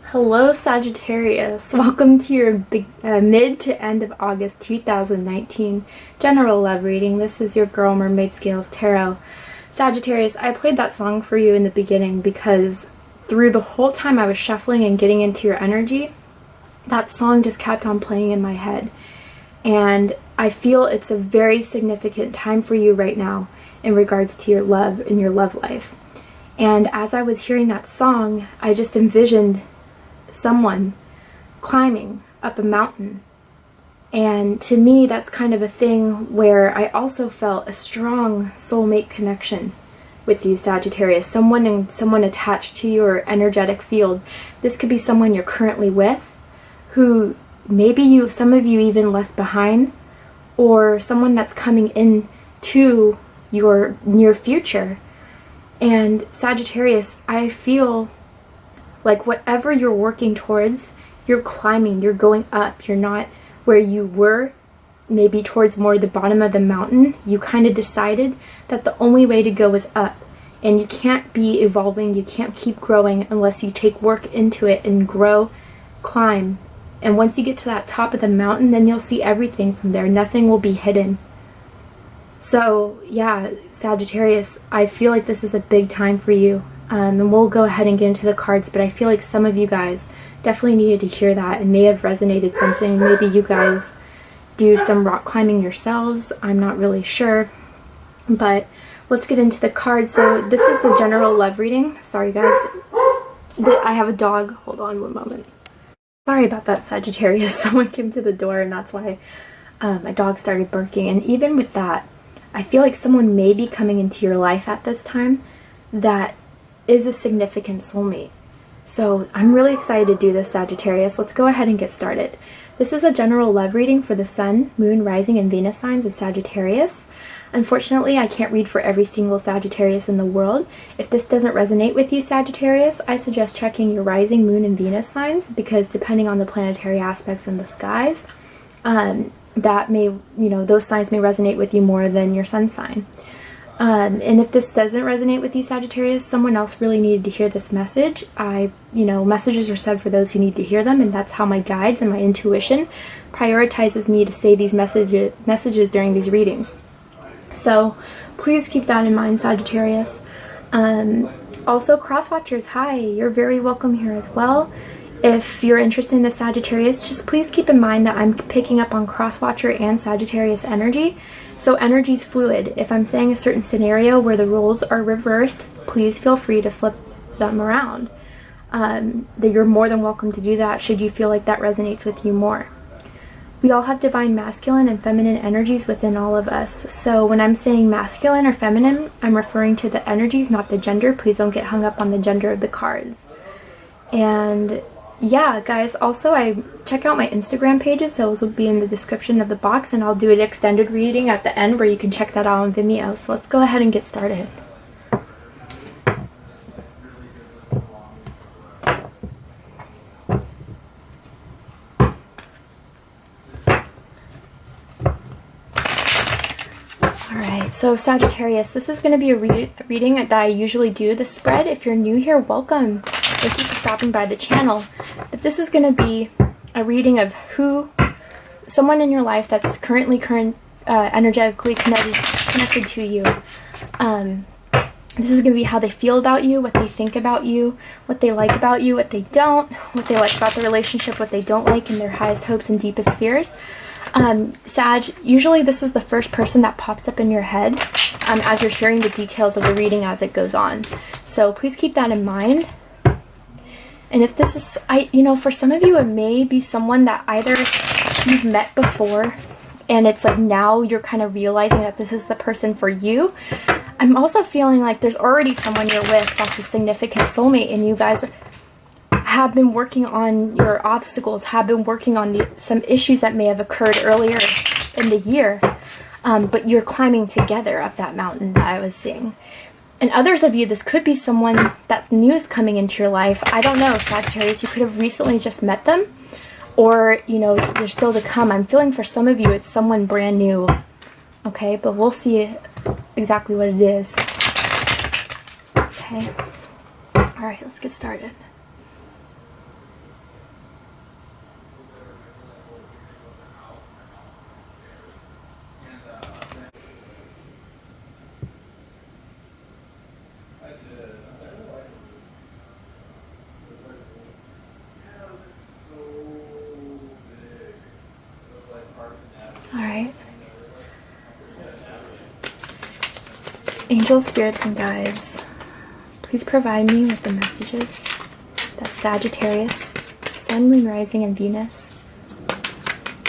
Hello Sagittarius, welcome to your mid to end of August 2019 general love reading. This is your girl Mermaid Scales Tarot. Sagittarius, I played that song for you in the beginning because through the whole time I was shuffling and getting into your energy, that song just kept on playing in my head. And I feel it's a very significant time for you right now in regards to your love and your love life. And as I was hearing that song, I just envisioned someone climbing up a mountain. And to me, that's kind of a thing where I also felt a strong soulmate connection with you, Sagittarius. Someone attached to your energetic field. This could be someone you're currently with, who maybe some of you even left behind, or someone that's coming into your near future. And Sagittarius, I feel like whatever you're working towards, you're climbing, you're going up. You're not where you were, maybe towards more the bottom of the mountain. You kind of decided that the only way to go is up. And you can't be evolving, you can't keep growing unless you take work into it and grow, climb. And once you get to that top of the mountain, then you'll see everything from there. Nothing will be hidden. So yeah, Sagittarius, I feel like this is a big time for you. And we'll go ahead and get into the cards, but I feel like some of you guys definitely needed to hear that and may have resonated something. Maybe you guys do some rock climbing yourselves. I'm not really sure. But let's get into the cards. So this is a general love reading. Sorry guys. I have a dog. Hold on one moment. Sorry about that, Sagittarius. Someone came to the door and that's why my dog started barking. And even with that, I feel like someone may be coming into your life at this time that is a significant soulmate. So I'm really excited to do this, Sagittarius. Let's go ahead and get started. This is a general love reading for the Sun, Moon, Rising, and Venus signs of Sagittarius. Unfortunately, I can't read for every single Sagittarius in the world. If this doesn't resonate with you, Sagittarius, I suggest checking your Rising, Moon, and Venus signs, because depending on the planetary aspects in the skies, that may, those signs may resonate with you more than your sun sign. And if this doesn't resonate with you, Sagittarius, someone else really needed to hear this message. Messages are said for those who need to hear them, and that's how my guides and my intuition prioritizes me to say these messages during these readings. So please keep that in mind, Sagittarius. Also, cross-watchers, hi, you're very welcome here as well. If you're interested in the Sagittarius, just please keep in mind that I'm picking up on cross-watcher and Sagittarius energy. So energy's fluid. If I'm saying a certain scenario where the roles are reversed, please feel free to flip them around. That you're more than welcome to do that should you feel like that resonates with you more. We all have divine masculine and feminine energies within all of us. So when I'm saying masculine or feminine, I'm referring to the energies, not the gender. Please don't get hung up on the gender of the cards. And yeah, guys, also I check out my Instagram pages. Those will be in the description of the box, and I'll do an extended reading at the end where you can check that out on Vimeo. So let's go ahead and get started. Alright, so Sagittarius, this is going to be a reading that I usually do. The spread, if you're new here, welcome. Thank you for stopping by the channel. But this is going to be a reading of someone in your life that's currently energetically connected to you. This is going to be how they feel about you, what they think about you, what they like about you, what they don't, what they like about the relationship, what they don't like, and their highest hopes and deepest fears. Sag, usually this is the first person that pops up in your head as you're hearing the details of the reading as it goes on. So please keep that in mind. And if this is, for some of you, it may be someone that either you've met before and it's like now you're kind of realizing that this is the person for you. I'm also feeling like there's already someone you're with that's a significant soulmate, and you guys have been working on your obstacles, have been working on some issues that may have occurred earlier in the year, but you're climbing together up that mountain that I was seeing. And others of you, this could be someone that's news coming into your life. I don't know, Sagittarius, you could have recently just met them, or, they're still to come. I'm feeling for some of you, it's someone brand new, okay? But we'll see exactly what it is. Okay. Alright, let's get started. Angels, spirits, and guides, please provide me with the messages that Sagittarius, Sun, Moon, Rising, and Venus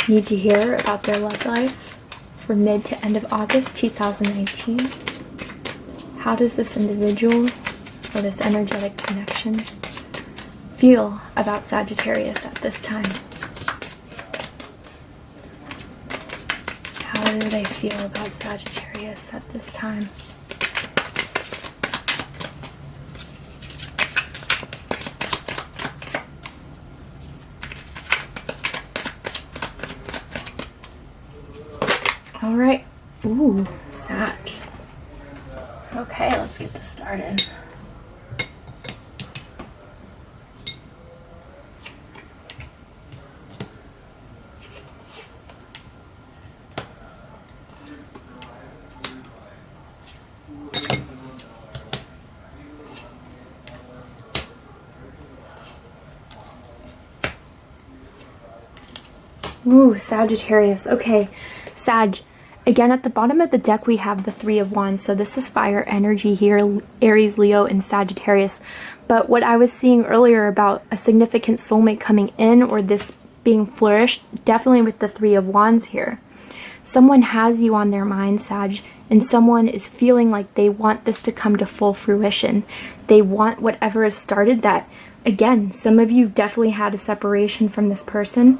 need to hear about their love life for mid to end of August 2019. How does this individual or this energetic connection feel about Sagittarius at this time? How do they feel about Sagittarius at this time? All right. Ooh, Sag. Okay, let's get this started. Ooh, Sagittarius. Okay, Sag. Again, at the bottom of the deck, we have the Three of Wands. So this is fire energy here, Aries, Leo, and Sagittarius. But what I was seeing earlier about a significant soulmate coming in or this being flourished, definitely with the Three of Wands here. Someone has you on their mind, Sag, and someone is feeling like they want this to come to full fruition. They want whatever has started that. Again, some of you definitely had a separation from this person.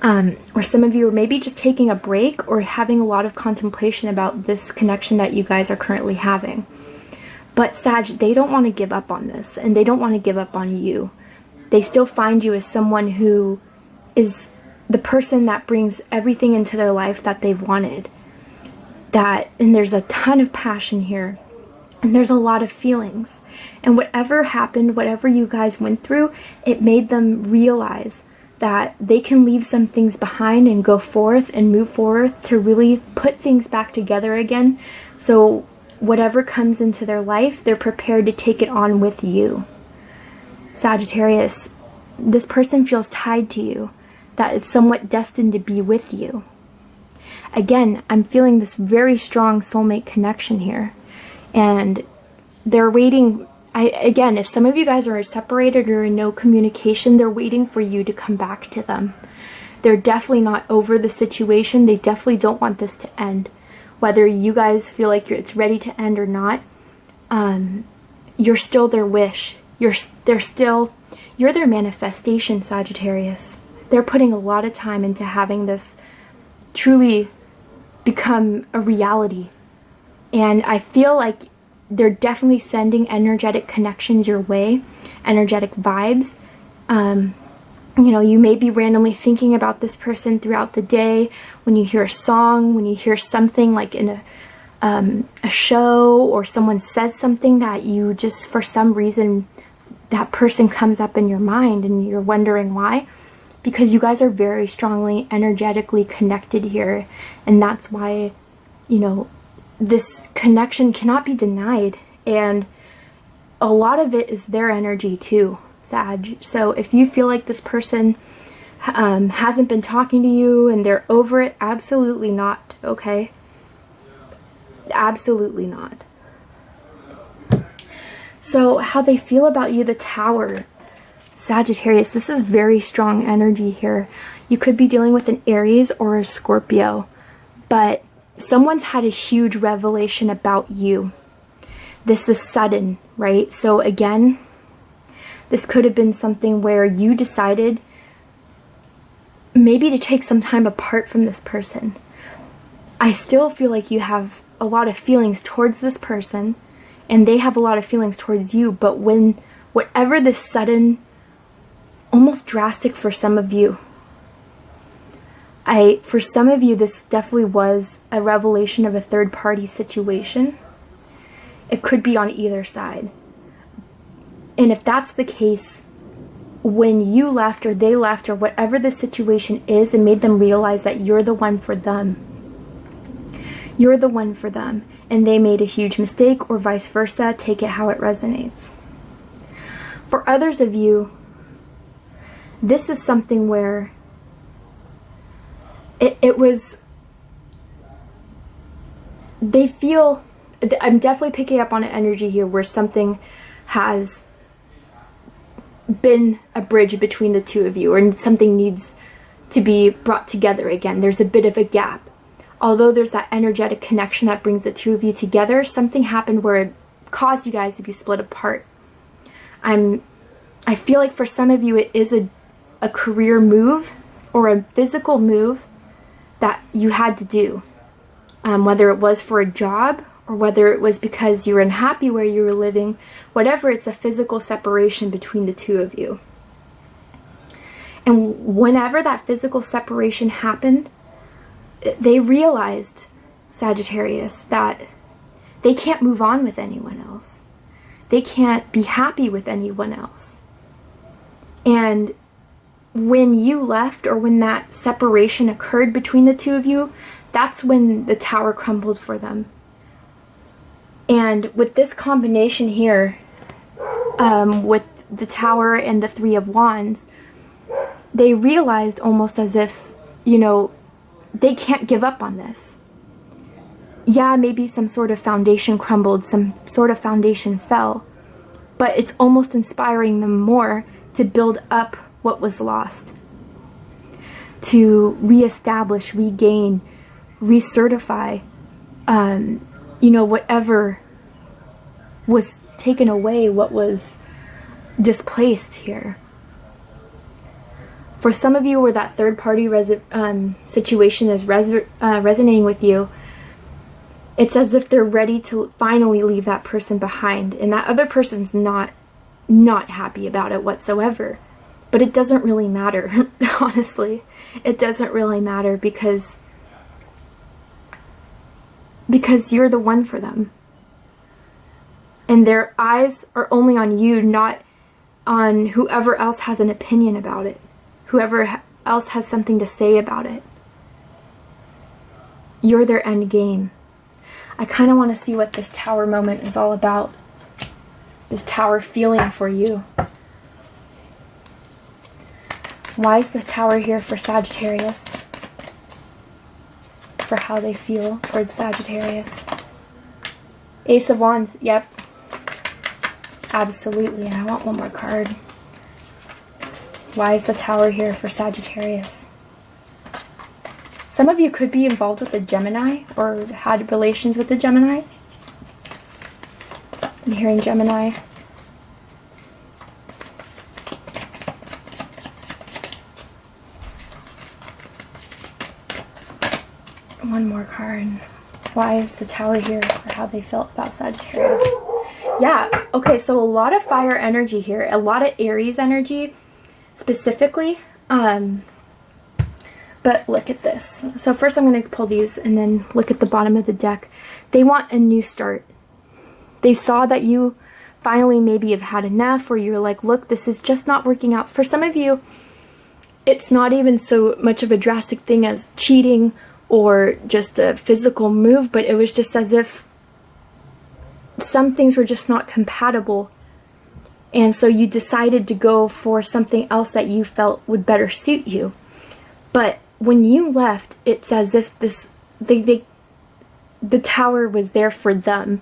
Or some of you are maybe just taking a break or having a lot of contemplation about this connection that you guys are currently having. But Sag, they don't want to give up on this, and they don't want to give up on you. They still find you as someone who is the person that brings everything into their life that they've wanted. And there's a ton of passion here, and there's a lot of feelings. And whatever happened, whatever you guys went through, it made them realize that they can leave some things behind and go forth and move forward to really put things back together again. So whatever comes into their life, they're prepared to take it on with you. Sagittarius, this person feels tied to you, that it's somewhat destined to be with you. Again, I'm feeling this very strong soulmate connection here. And they're waiting. Again, if some of you guys are separated or in no communication, they're waiting for you to come back to them. They're definitely not over the situation. They definitely don't want this to end. Whether you guys feel like it's ready to end or not, you're still their wish. You're their manifestation, Sagittarius. They're putting a lot of time into having this truly become a reality. And I feel like they're definitely sending energetic connections your way, energetic vibes. You may be randomly thinking about this person throughout the day when you hear a song, when you hear something like in a show, or someone says something that you just, for some reason, that person comes up in your mind and you're wondering why. Because you guys are very strongly energetically connected here, and that's why, this connection cannot be denied, and a lot of it is their energy too, Sag. So if you feel like this person hasn't been talking to you and they're over it, absolutely not, okay? Absolutely not. So how they feel about you, the Tower. Sagittarius, this is very strong energy here. You could be dealing with an Aries or a Scorpio, but someone's had a huge revelation about you. This is sudden, right? So again, this could have been something where you decided maybe to take some time apart from this person. I still feel like you have a lot of feelings towards this person, and they have a lot of feelings towards you, but when whatever this sudden, almost drastic for some of you, for some of you, this definitely was a revelation of a third-party situation. It could be on either side. And if that's the case, when you left or they left or whatever the situation is, and made them realize that you're the one for them. You're the one for them. And they made a huge mistake, or vice versa. Take it how it resonates. For others of you, this is something where it was, they feel I'm definitely picking up on an energy here where something has been a bridge between the two of you, or something needs to be brought together again. There's a bit of a gap. Although there's that energetic connection that brings the two of you together, something happened where it caused you guys to be split apart. I feel like for some of you it is a career move or a physical move that you had to do. Whether it was for a job or whether it was because you were unhappy where you were living, whatever, it's a physical separation between the two of you. And whenever that physical separation happened, they realized, Sagittarius, that they can't move on with anyone else. They can't be happy with anyone else. And when you left, or when that separation occurred between the two of you, that's when the tower crumbled for them. And with this combination here, with the tower and the Three of Wands, they realized almost as if, you know, they can't give up on this. Yeah, maybe some sort of foundation crumbled, some sort of foundation fell, but it's almost inspiring them more to build up what was lost, to reestablish, regain, recertify, you know, whatever was taken away, what was displaced here. For some of you where that third party situation is resonating with you, it's as if they're ready to finally leave that person behind, and that other person's not happy about it whatsoever. But it doesn't really matter, honestly. It doesn't really matter because you're the one for them. And their eyes are only on you, not on whoever else has an opinion about it. Whoever else has something to say about it. You're their end game. I kind of want to see what this tower moment is all about. This tower feeling for you. Why is the tower here for Sagittarius? For how they feel towards Sagittarius. Ace of Wands, yep. Absolutely, and I want one more card. Why is the tower here for Sagittarius? Some of you could be involved with a Gemini or had relations with a Gemini. I'm hearing Gemini. One more card. Why is the tower here for how they felt about Sagittarius? Yeah, okay, so a lot of fire energy here. A lot of Aries energy specifically. But look at this. So first I'm going to pull these and then look at the bottom of the deck. They want a new start. They saw that you finally maybe have had enough, or you're like, look, this is just not working out. For some of you, it's not even so much of a drastic thing as cheating or just a physical move, but it was just as if some things were just not compatible. And so you decided to go for something else that you felt would better suit you. But when you left, it's as if the tower was there for them,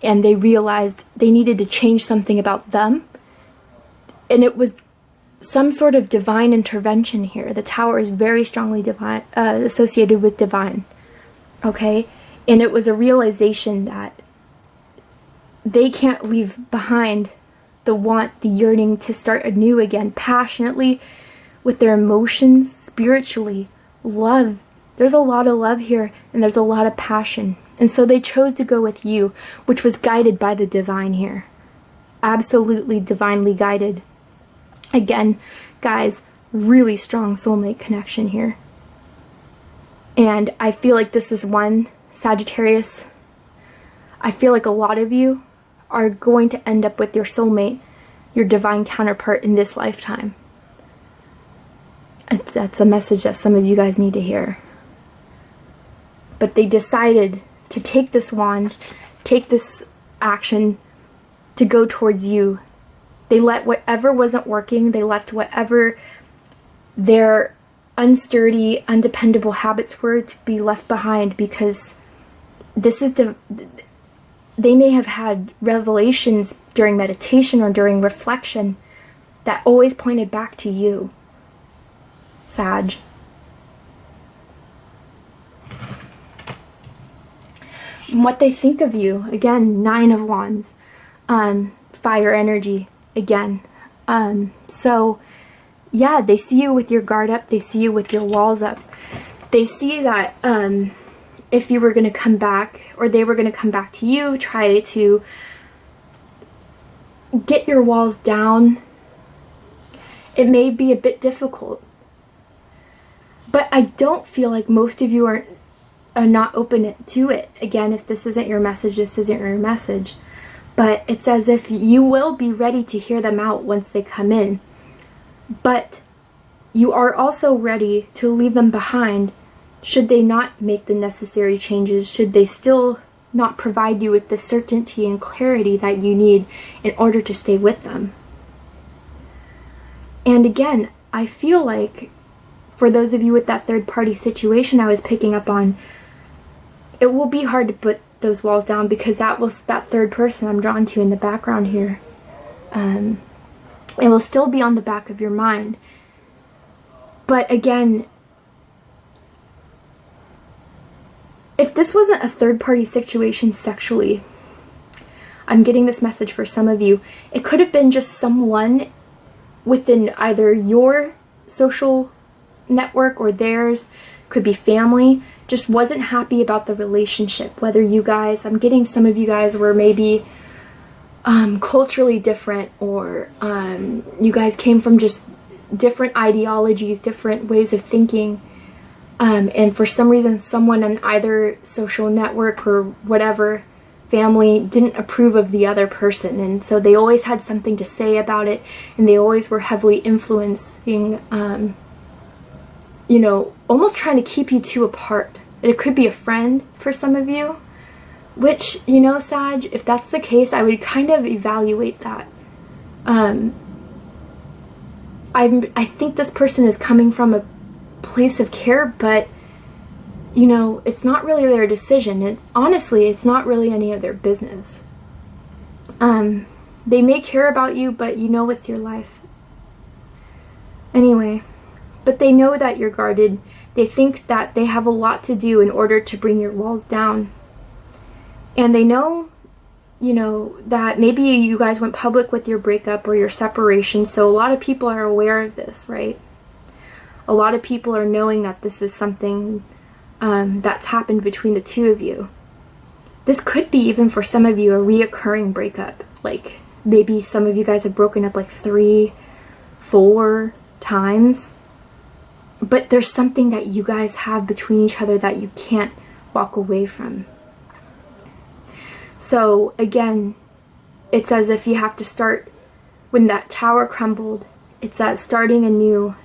and they realized they needed to change something about them. And it was some sort of divine intervention here. The tower is very strongly divine, associated with divine. Okay? And it was a realization that they can't leave behind the want, the yearning to start anew again, passionately, with their emotions, spiritually, love. There's a lot of love here, and there's a lot of passion. And so they chose to go with you, which was guided by the divine here. Absolutely divinely guided. Again, guys, really strong soulmate connection here. And I feel like this is one, Sagittarius, I feel like a lot of you are going to end up with your soulmate, your divine counterpart in this lifetime. That's a message that some of you guys need to hear. But they decided to take this wand, take this action to go towards you. They let whatever wasn't working, they left whatever their unsturdy, undependable habits were to be left behind, because this is they may have had revelations during meditation or during reflection that always pointed back to you, Sag. And what they think of you, again, 9 of Wands, fire energy, again. So, yeah, they see you with your guard up, they see you with your walls up. They see that if you were going to come back, or they were going to come back to you, try to get your walls down, it may be a bit difficult. But I don't feel like most of you are not open to it. Again, if this isn't your message, this isn't your message. But it's as if you will be ready to hear them out once they come in. But you are also ready to leave them behind should they not make the necessary changes, should they still not provide you with the certainty and clarity that you need in order to stay with them. And again, I feel like for those of you with that third party situation I was picking up on, it will be hard to put those walls down because that third person I'm drawn to in the background here. It will still be on the back of your mind. But again, if this wasn't a third party situation sexually, I'm getting this message for some of you, it could have been just someone within either your social network or theirs, could be family, just wasn't happy about the relationship. Whether you guys, I'm getting some of you guys were maybe culturally different, or you guys came from just different ideologies, different ways of thinking. And for some reason, someone on either social network or whatever, family, didn't approve of the other person. And so they always had something to say about it. And they always were heavily influencing, you know, almost trying to keep you two apart. It could be a friend for some of you. Which, you know, Sag, if that's the case, I would kind of evaluate that. I think this person is coming from a place of care, but you know, it's not really their decision. Honestly, it's not really any of their business. They may care about you, but you know, it's your life. Anyway, but they know that you're guarded. They think that they have a lot to do in order to bring your walls down. And they know, you know, that maybe you guys went public with your breakup or your separation, so a lot of people are aware of this, right? A lot of people are knowing that this is something that's happened between the two of you. This could be, even for some of you, a reoccurring breakup. Like, maybe some of you guys have broken up like 3, 4 times. But there's something that you guys have between each other that you can't walk away from. So again, it's as if you have to start, when that tower crumbled, it's that starting anew.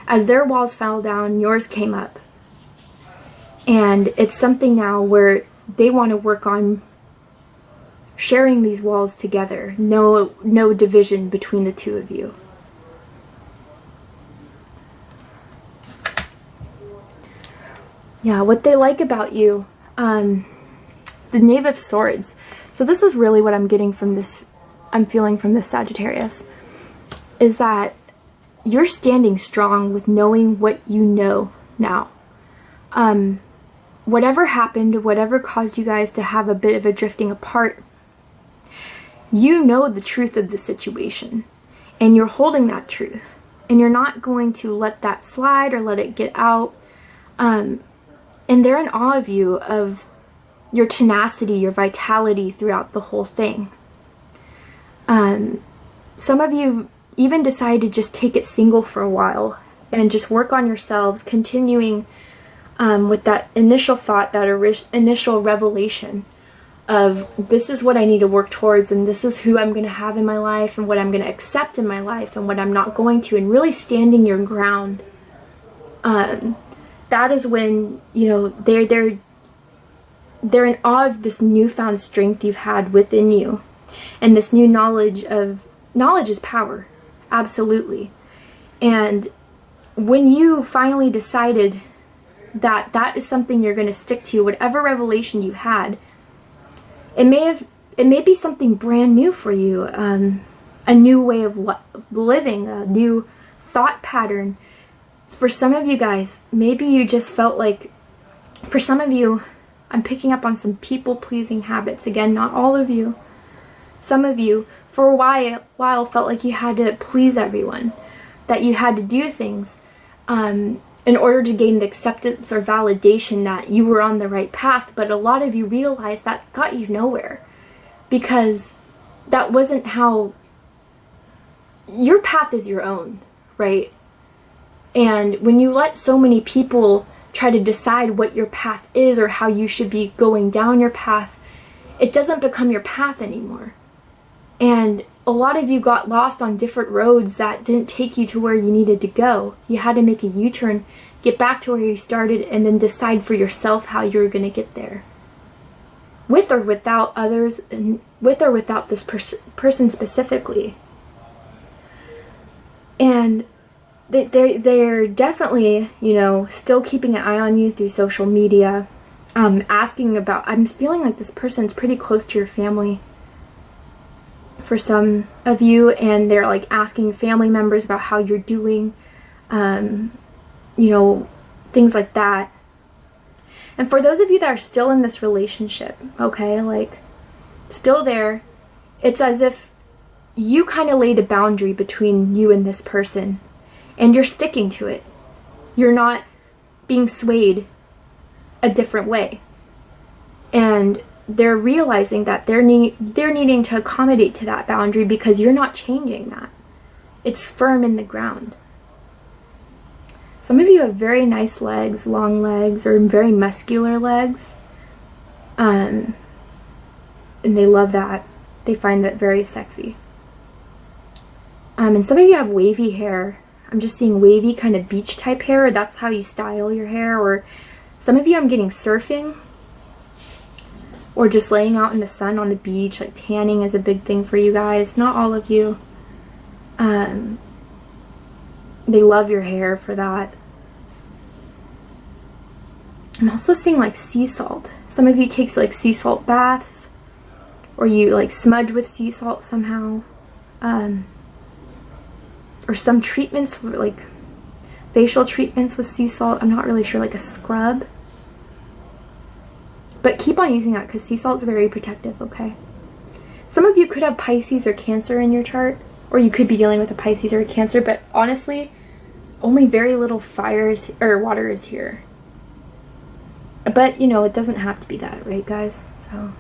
As their walls fell down, yours came up. And it's something now where they want to work on sharing these walls together. No division between the two of you. Yeah, what they like about you, the Knave of Swords. So this is really what I'm getting from this, I'm feeling from this Sagittarius, is that you're standing strong with knowing what you know now. Whatever happened, whatever caused you guys to have a bit of a drifting apart, you know the truth of the situation. And you're holding that truth. And you're not going to let that slide or let it get out. And they're in awe of you, of your tenacity, your vitality throughout the whole thing. Some of you even decide to just take it single for a while and just work on yourselves, continuing with that initial thought, that initial revelation of this is what I need to work towards, and this is who I'm going to have in my life, and what I'm going to accept in my life, and what I'm not going to, and really standing your ground. That is when, you know, they're in awe of this newfound strength you've had within you, and this new knowledge is power, absolutely. And when you finally decided that that is something you're going to stick to, whatever revelation you had, It may be something brand new for you, a new way of living, a new thought pattern. For some of you guys, maybe you just felt like, for some of you, I'm picking up on some people-pleasing habits. Again, not all of you. Some of you, for a while felt like you had to please everyone, that you had to do things in order to gain the acceptance or validation that you were on the right path. But a lot of you realized that got you nowhere, because that wasn't how... Your path is your own, right? And when you let so many people try to decide what your path is or how you should be going down your path, it doesn't become your path anymore. And a lot of you got lost on different roads that didn't take you to where you needed to go. You had to make a U-turn, get back to where you started, and then decide for yourself how you were going to get there. With or without others, and with or without this person specifically. And they're definitely, you know, still keeping an eye on you through social media, asking about... I'm feeling like this person's pretty close to your family for some of you, and they're like asking family members about how you're doing, you know, things like that. And for those of you that are still in this relationship, okay, like still there, it's as if you kind of laid a boundary between you and this person, and you're sticking to it. You're not being swayed a different way. And they're realizing that they're needing to accommodate to that boundary, because you're not changing that. It's firm in the ground. Some of you have very nice legs, long legs, or very muscular legs. And they love that. They find that very sexy. And some of you have wavy hair. I'm just seeing wavy kind of beach type hair, or that's how you style your hair. Or some of you, I'm getting surfing, or just laying out in the sun on the beach. Like tanning is a big thing for you guys. Not all of you. They love your hair for that. I'm also seeing like sea salt. Some of you take like sea salt baths, or you like smudge with sea salt somehow. Or some treatments, like facial treatments with sea salt. I'm not really sure, like a scrub. But keep on using that, because sea salt is very protective, okay? Some of you could have Pisces or Cancer in your chart, or you could be dealing with a Pisces or a Cancer, but honestly, only very little fires or water is here. But, you know, it doesn't have to be that, right, guys? So,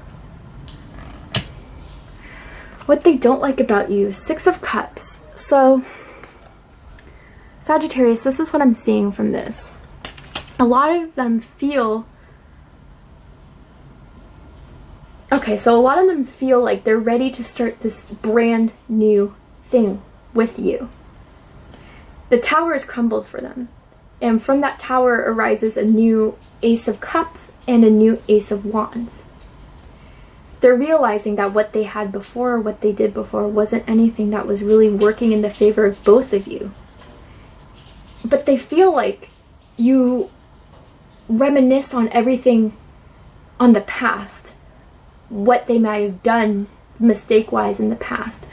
what they don't like about you, 6 of Cups. So, Sagittarius, this is what I'm seeing from this. A lot of them feel... Okay, so a lot of them feel like they're ready to start this brand new thing with you. The tower is crumbled for them. And from that tower arises a new Ace of Cups and a new Ace of Wands. They're realizing that what they had before, what they did before, wasn't anything that was really working in the favor of both of you. But they feel like you reminisce on everything on the past. What they might have done mistake-wise in the past.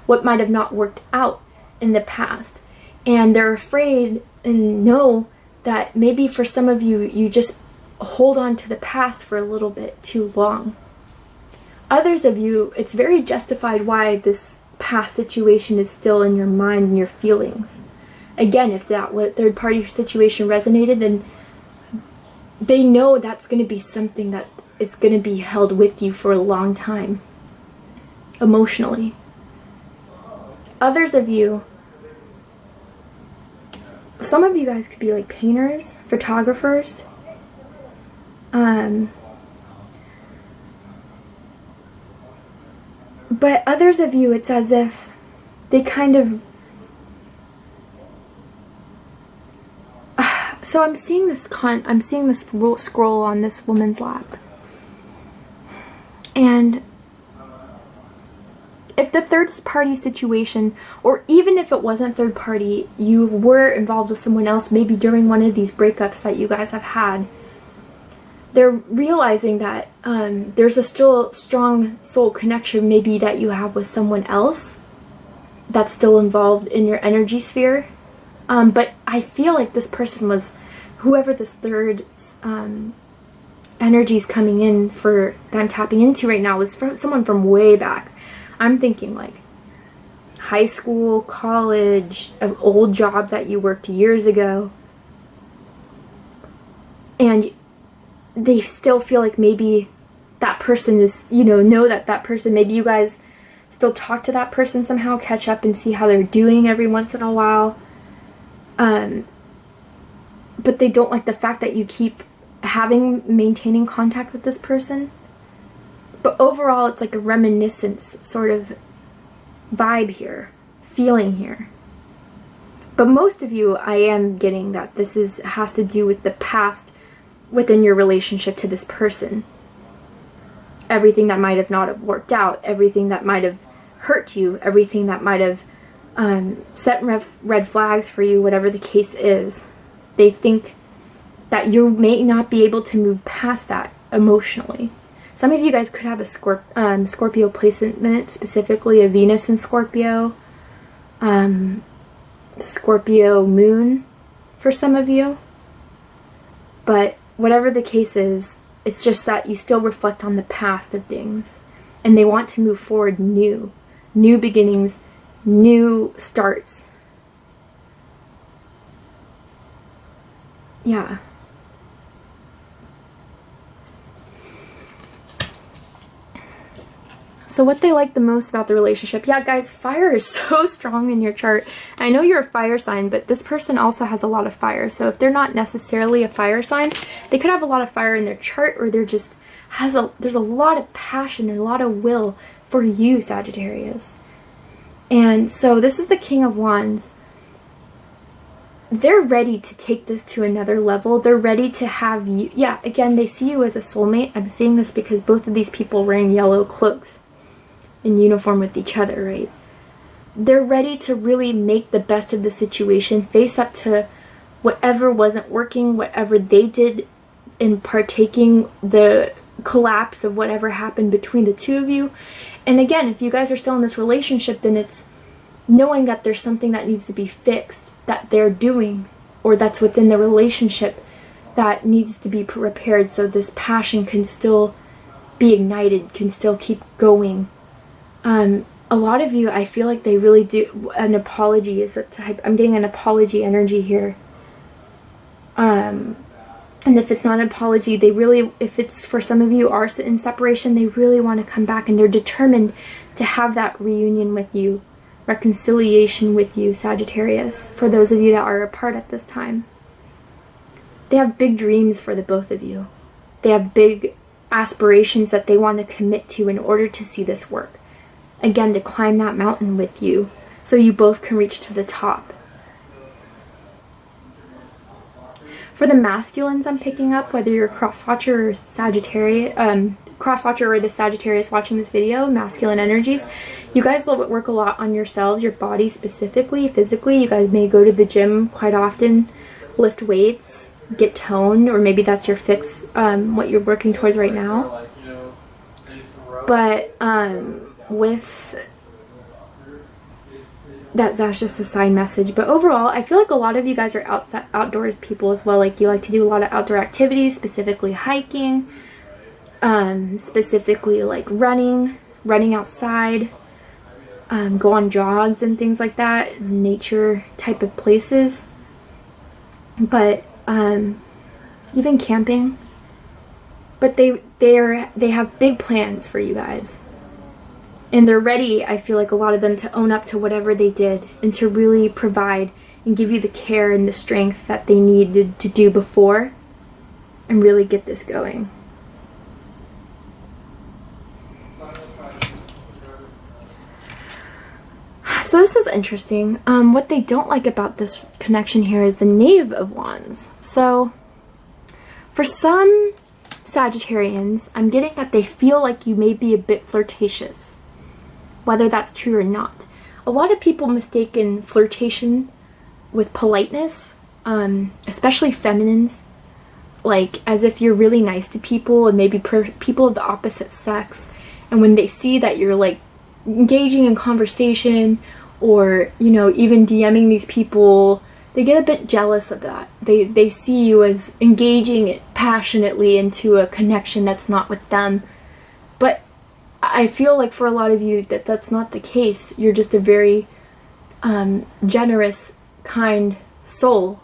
What might have not worked out in the past. And they're afraid and know that maybe for some of you, you just hold on to the past for a little bit too long. Others of you, it's very justified why this past situation is still in your mind and your feelings. Again, if that third-party situation resonated, then they know that's going to be something that is going to be held with you for a long time, emotionally. Others of you, some of you guys could be like painters, photographers, but others of you, it's as if they kind of... So I'm seeing this scroll on this woman's lap. And if the third party situation, or even if it wasn't third party, you were involved with someone else, maybe during one of these breakups that you guys have had, they're realizing that there's a still strong soul connection maybe that you have with someone else that's still involved in your energy sphere. But I feel like this person was, whoever this third energy is coming in for, that I'm tapping into right now, was from someone from way back. I'm thinking like high school, college, an old job that you worked years ago. And they still feel like maybe that person is, know that that person, maybe you guys still talk to that person somehow, catch up and see how they're doing every once in a while. But they don't like the fact that you keep maintaining contact with this person. But overall, it's like a reminiscence sort of vibe here, feeling here. But most of you, I am getting that this has to do with the past within your relationship to this person. Everything that might have not have worked out, everything that might have hurt you, everything that might have set red flags for you, whatever the case is. They think that you may not be able to move past that emotionally. Some of you guys could have a Scorpio placement, specifically a Venus in Scorpio, Scorpio moon for some of you. But whatever the case is, it's just that you still reflect on the past of things. And they want to move forward new beginnings, new starts. Yeah. So what they like the most about the relationship, yeah guys, fire is so strong in your chart. I know you're a fire sign, but this person also has a lot of fire. So if they're not necessarily a fire sign, they could have a lot of fire in their chart, or they're just there's a lot of passion and a lot of will for you, Sagittarius. And so this is the King of Wands. They're ready to take this to another level. They're ready to have you, yeah, again, they see you as a soulmate. I'm seeing this because both of these people are wearing yellow cloaks in uniform with each other, right? They're ready to really make the best of the situation, face up to whatever wasn't working, whatever they did in partaking the collapse of whatever happened between the two of you. And again, if you guys are still in this relationship, then it's knowing that there's something that needs to be fixed, that they're doing, or that's within the relationship that needs to be repaired, so this passion can still be ignited, can still keep going. A lot of you, I feel like they really do. An apology is a type. I'm getting an apology energy here. And if it's not an apology, they really, if it's for some of you are in separation, they really want to come back and they're determined to have that reunion with you, reconciliation with you, Sagittarius, for those of you that are apart at this time. They have big dreams for the both of you. They have big aspirations that they want to commit to in order to see this work. Again, to climb that mountain with you, so you both can reach to the top. For the masculines I'm picking up, whether you're a crosswatcher or Sagittarius, crosswatcher or the Sagittarius watching this video, masculine energies, you guys will work a lot on yourselves, your body specifically, physically. You guys may go to the gym quite often, lift weights, get toned, or maybe that's your fix, what you're working towards right now. But with that's just a side message. But overall, I feel like a lot of you guys are outdoors people as well. Like, you like to do a lot of outdoor activities, specifically hiking, specifically like running outside, go on jogs and things like that, nature type of places. But even camping. But they have big plans for you guys. And they're ready, I feel like, a lot of them, to own up to whatever they did and to really provide and give you the care and the strength that they needed to do before and really get this going. So this is interesting. What they don't like about this connection here is the Knave of Wands. So for some Sagittarians, I'm getting that they feel like you may be a bit flirtatious. Whether that's true or not. A lot of people mistaken flirtation with politeness, especially feminines. like as if you're really nice to people, and maybe people of the opposite sex, and when they see that you're like engaging in conversation or, you know, even DMing these people, they get a bit jealous of that. They see you as engaging passionately into a connection that's not with them. But I feel like for a lot of you that's not the case. You're just a very generous, kind soul.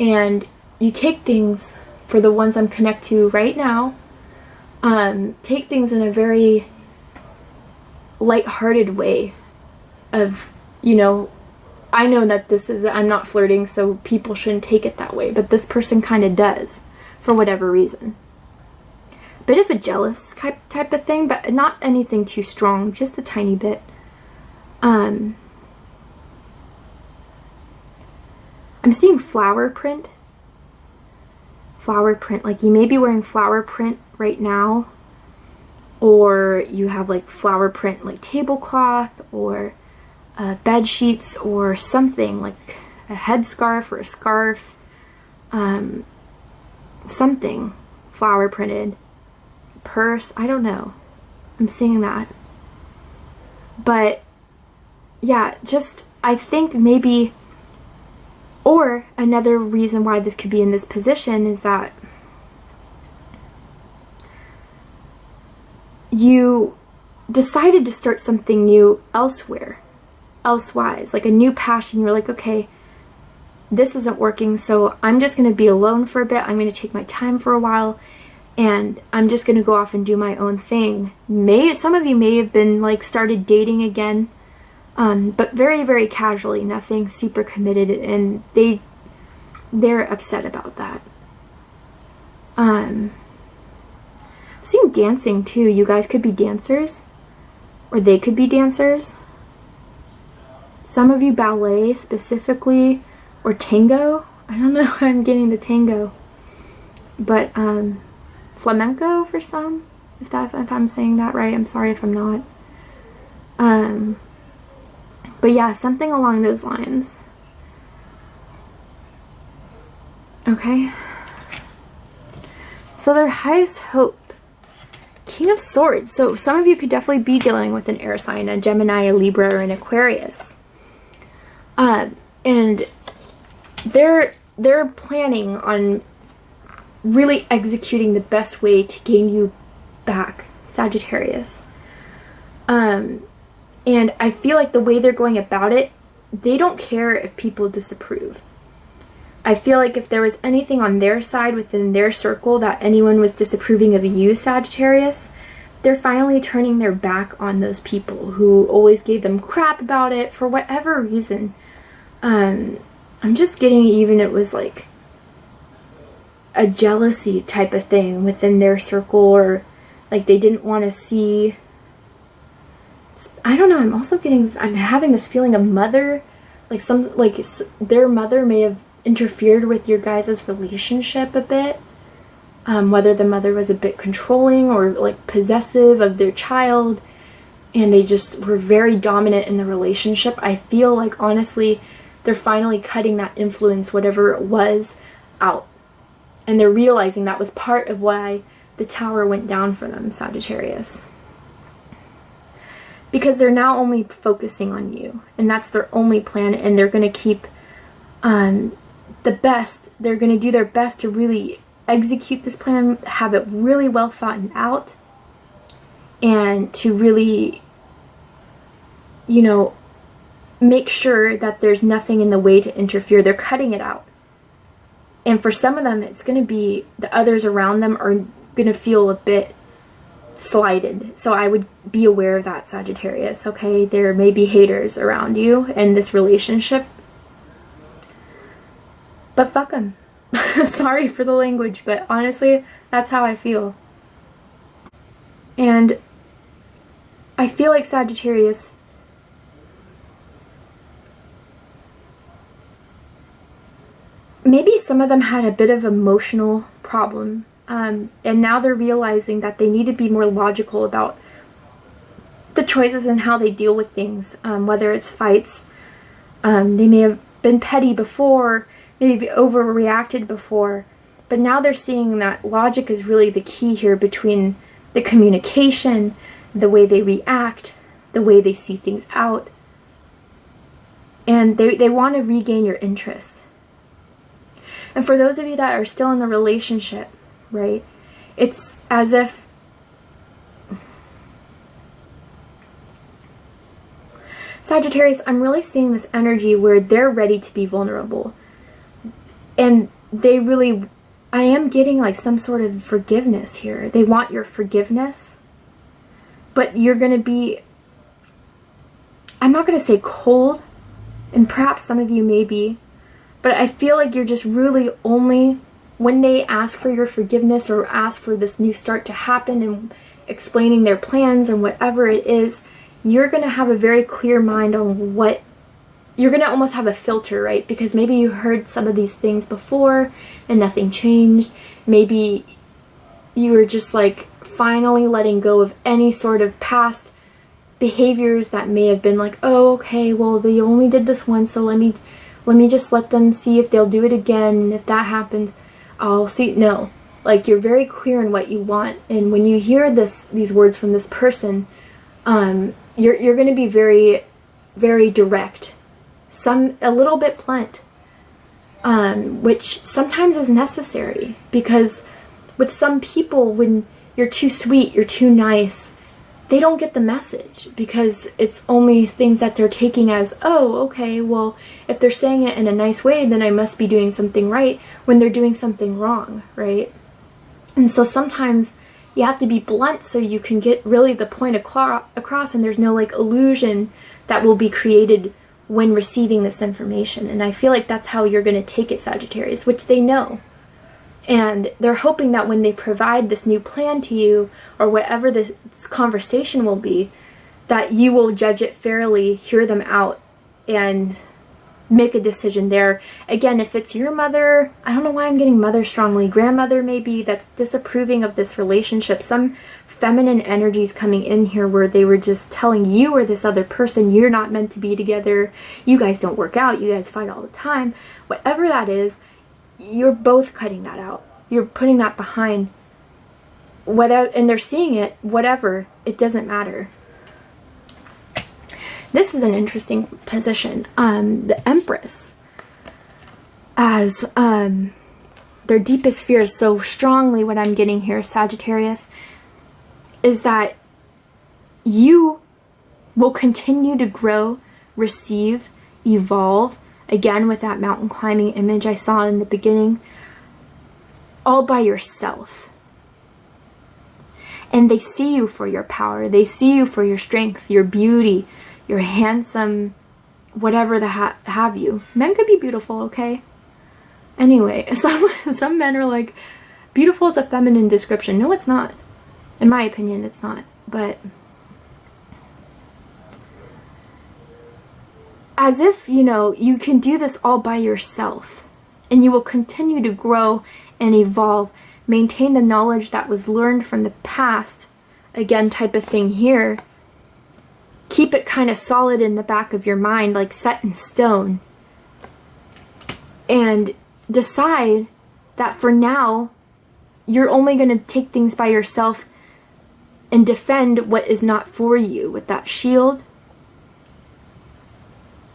And you take things, for the ones I'm connected to right now, take things in a very light-hearted way of, you know, I know that I'm not flirting, so people shouldn't take it that way, but this person kind of does, for whatever reason. Bit of a jealous type of thing, but not anything too strong, just a tiny bit. I'm seeing flower print. Flower print, like you may be wearing flower print right now, or you have like flower print like tablecloth, or bed sheets, or something like a headscarf or a scarf, something flower printed, purse, I don't know. I'm seeing that. But yeah, just I think maybe, or another reason why this could be in this position is that you decided to start something new elsewise, like a new passion. You're like, okay, this isn't working, so I'm just going to be alone for a bit. I'm going to take my time for a while, and I'm just going to go off and do my own thing. Some of you may have been like started dating again, but very, very casually, nothing super committed, and they're upset about that. Seeing dancing too. You guys could be dancers, or they could be dancers. Some of you ballet specifically, or tango. I don't know how I'm getting the tango, but flamenco for some. If I'm saying that right, I'm sorry if I'm not. But yeah, something along those lines. Okay. So their highest hope. King of Swords. So some of you could definitely be dealing with an air sign, a Gemini, a Libra, or an Aquarius. And they're planning on really executing the best way to gain you back, Sagittarius. And I feel like the way they're going about it, they don't care if people disapprove. I feel like if there was anything on their side within their circle that anyone was disapproving of you, Sagittarius, they're finally turning their back on those people who always gave them crap about it for whatever reason. I'm just getting even it was like a jealousy type of thing within their circle, or like they didn't want to see. I don't know, I'm having this feeling of mother, like their mother may have interfered with your guys' relationship a bit. Whether the mother was a bit controlling or like possessive of their child, and they just were very dominant in the relationship. I feel like honestly they're finally cutting that influence, whatever it was, out. And they're realizing that was part of why the tower went down for them, Sagittarius. Because they're now only focusing on you, and that's their only plan, and they're going to keep they're going to do their best to really execute this plan, have it really well thought out, and to really, you know, make sure that there's nothing in the way to interfere. They're cutting it out. And for some of them, it's going to be the others around them are going to feel a bit slighted. So I would be aware of that, Sagittarius, okay? There may be haters around you in this relationship. But fuck them. Sorry for the language, but honestly, that's how I feel. And I feel like Sagittarius, maybe some of them had a bit of emotional problem, and now they're realizing that they need to be more logical about the choices and how they deal with things, whether it's fights. They may have been petty before, maybe overreacted before, But now they're seeing that logic is really the key here between the communication, the way they react, the way they see things out. And they want to regain your interest. And for those of you that are still in the relationship, right, it's as if Sagittarius, I'm really seeing this energy where they're ready to be vulnerable. And they really, I am getting like some sort of forgiveness here. They want your forgiveness. But you're going to be, I'm not going to say cold, and perhaps some of you may be, but I feel like you're just really only, when they ask for your forgiveness or ask for this new start to happen and explaining their plans and whatever it is, you're going to have a very clear mind on what, you're going to almost have a filter, right? Because maybe you heard some of these things before and nothing changed. Maybe you were just like finally letting go of any sort of past behaviors that may have been like, oh, okay, well, they only did this once, so let me just let them see if they'll do it again. And if that happens, I'll see. No, like you're very clear in what you want. And when you hear these words from this person, you're going to be very, very direct, a little bit blunt, which sometimes is necessary, because with some people, when you're too sweet, you're too nice, they don't get the message, because it's only things that they're taking as, oh, okay, well, if they're saying it in a nice way, then I must be doing something right, when they're doing something wrong, right? And so sometimes you have to be blunt so you can get really the point across, and there's no like illusion that will be created when receiving this information. And I feel like that's how you're going to take it, Sagittarius, which they know. And they're hoping that when they provide this new plan to you, or whatever this conversation will be, that you will judge it fairly, hear them out, and make a decision there. Again, if it's your mother, I don't know why I'm getting mother strongly, grandmother maybe, that's disapproving of this relationship, some feminine energies coming in here where they were just telling you or this other person, you're not meant to be together, you guys don't work out, you guys fight all the time, whatever that is, you're both cutting that out. You're putting that behind, whether, and they're seeing it, whatever, it doesn't matter. This is an interesting position. The Empress, as their deepest fears, so strongly what I'm getting here, Sagittarius, is that you will continue to grow, receive, evolve, again with that mountain climbing image I saw in the beginning, all by yourself. And they see you for your power, they see you for your strength, your beauty, your handsome, whatever the have you. Men could be beautiful, okay? Anyway, some men are like, beautiful is a feminine description. No, it's not. In my opinion, it's not. But as if, you know, you can do this all by yourself, and you will continue to grow and evolve, maintain the knowledge that was learned from the past, again, type of thing here. Keep it kind of solid in the back of your mind, like set in stone. And decide that for now, you're only going to take things by yourself and defend what is not for you with that shield.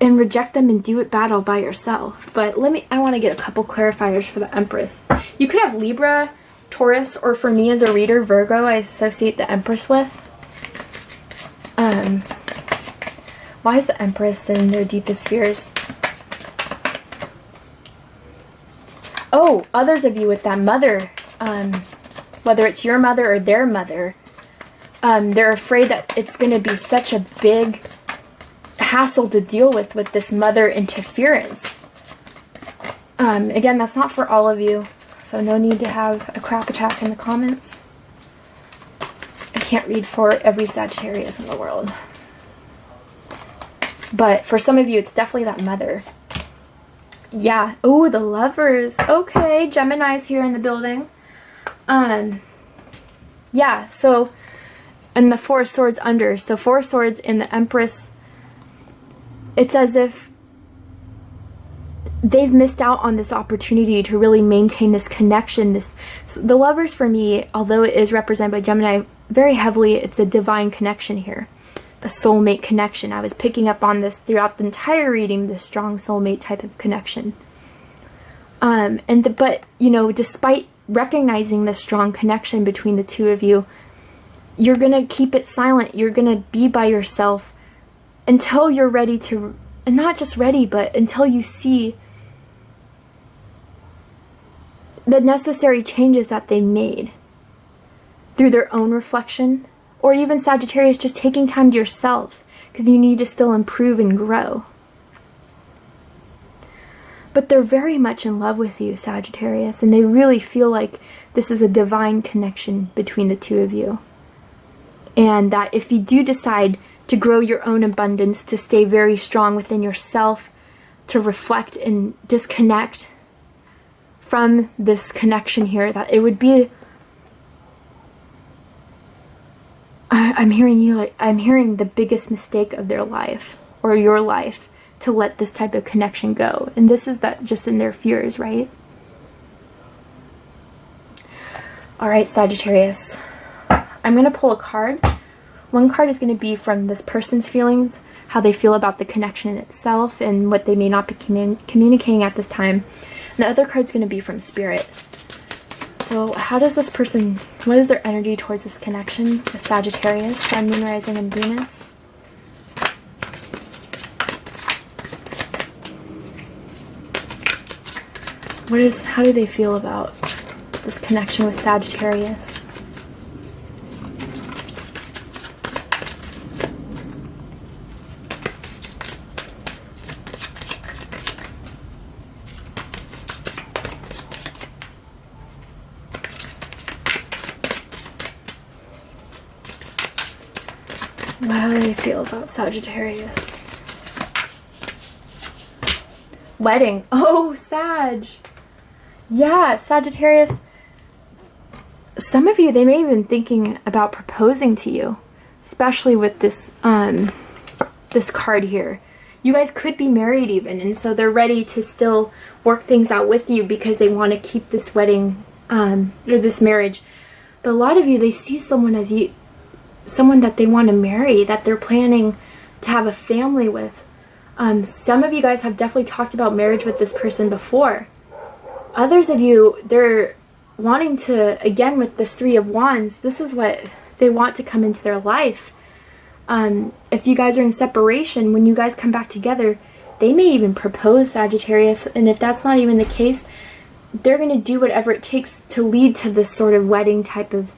And reject them and do it battle by yourself. But I want to get a couple clarifiers for the Empress. You could have Libra, Taurus, or for me as a reader, Virgo, I associate the Empress with. Why is the Empress in their deepest fears? Oh, others of you with that mother, whether it's your mother or their mother, they're afraid that it's going to be such a big hassle to deal with this mother interference. Again, that's not for all of you, so no need to have a crap attack in the comments. I can't read for every Sagittarius in the world. But for some of you, it's definitely that mother. Yeah. Oh, the Lovers. Okay, Gemini's here in the building. Yeah, so, and the Four of Swords under. So Four of Swords in the Empress, it's as if they've missed out on this opportunity to really maintain this connection. The Lovers for me, although it is represented by Gemini very heavily, it's a divine connection here, a soulmate connection. I was picking up on this throughout the entire reading, this strong soulmate type of connection. But you know, despite recognizing the strong connection between the two of you, you're gonna keep it silent. You're gonna be by yourself until you're ready to, and not just ready, but until you see the necessary changes that they made through their own reflection, or even Sagittarius, just taking time to yourself because you need to still improve and grow. But they're very much in love with you, Sagittarius, and they really feel like this is a divine connection between the two of you. And that if you do decide to grow your own abundance, to stay very strong within yourself, to reflect and disconnect from this connection here, that it would be, I'm hearing you, like, I'm hearing the biggest mistake of their life, or your life, to let this type of connection go. And this is that just in their fears, right? All right, Sagittarius, I'm going to pull a card. One card is going to be from this person's feelings, how they feel about the connection itself and what they may not be communicating at this time. And the other card is going to be from Spirit. So how does this person, what is their energy towards this connection with Sagittarius, Sun, Moon, Rising, and Venus? How do they feel about this connection with Sagittarius? How do they feel about Sagittarius? Wedding. Oh, Sag. Yeah, Sagittarius. Some of you, they may have been thinking about proposing to you, especially with this this card here. You guys could be married even, and so they're ready to still work things out with you because they want to keep this wedding or this marriage. But a lot of you, they see someone as someone that they want to marry, that they're planning to have a family with. Some of you guys have definitely talked about marriage with this person before. Others of you, they're wanting to, again with this Three of Wands, this is what they want to come into their life. If you guys are in separation, when you guys come back together, they may even propose, Sagittarius. And if that's not even the case, they're going to do whatever it takes to lead to this sort of wedding type of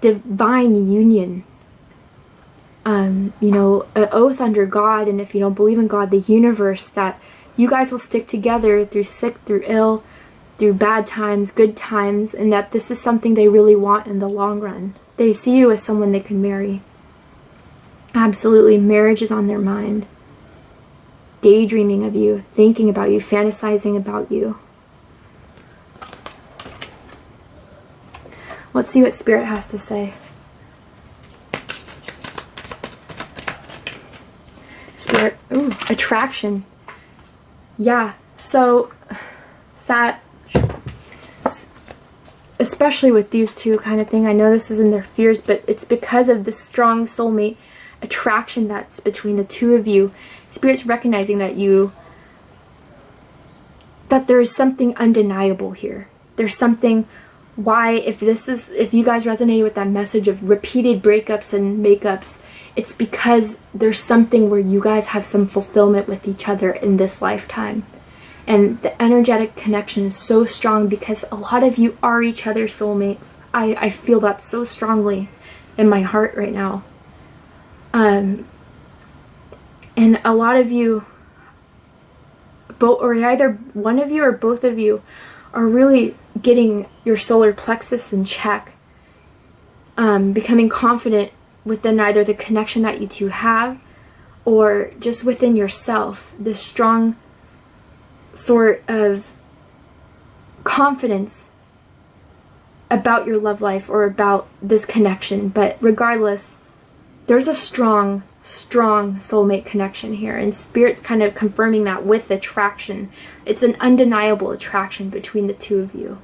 divine union. You know, an oath under God, and if you don't believe in God, the universe, that you guys will stick together through sick, through ill, through bad times, good times, and that this is something they really want in the long run. They see you as someone they can marry. Absolutely, marriage is on their mind. Daydreaming of you, thinking about you, fantasizing about you. Let's see what Spirit has to say. Spirit, ooh, attraction. Yeah, so, especially with these two kind of thing, I know this is in their fears, but it's because of the strong soulmate attraction that's between the two of you. Spirit's recognizing that there is something undeniable here. There's something, why, if you guys resonated with that message of repeated breakups and makeups, it's because there's something where you guys have some fulfillment with each other in this lifetime. And the energetic connection is so strong because a lot of you are each other's soulmates. I feel that so strongly in my heart right now. And a lot of you, or either one of you or both of you, are really getting your solar plexus in check. Becoming confident within either the connection that you two have, or just within yourself. This strong sort of confidence about your love life or about this connection. But regardless, there's a strong strong soulmate connection here, and Spirit's kind of confirming that with attraction. It's an undeniable attraction between the two of you.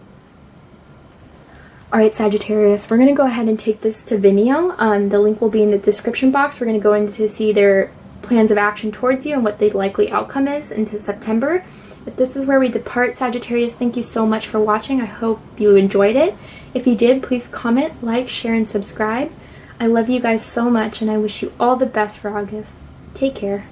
Alright, Sagittarius, we're going to go ahead and take this to Vimeo. The link will be in the description box. We're going to go in to see their plans of action towards you and what the likely outcome is into September. But this is where we depart, Sagittarius. Thank you so much for watching. I hope you enjoyed it. If you did, please comment, like, share, and subscribe. I love you guys so much, and I wish you all the best for August. Take care.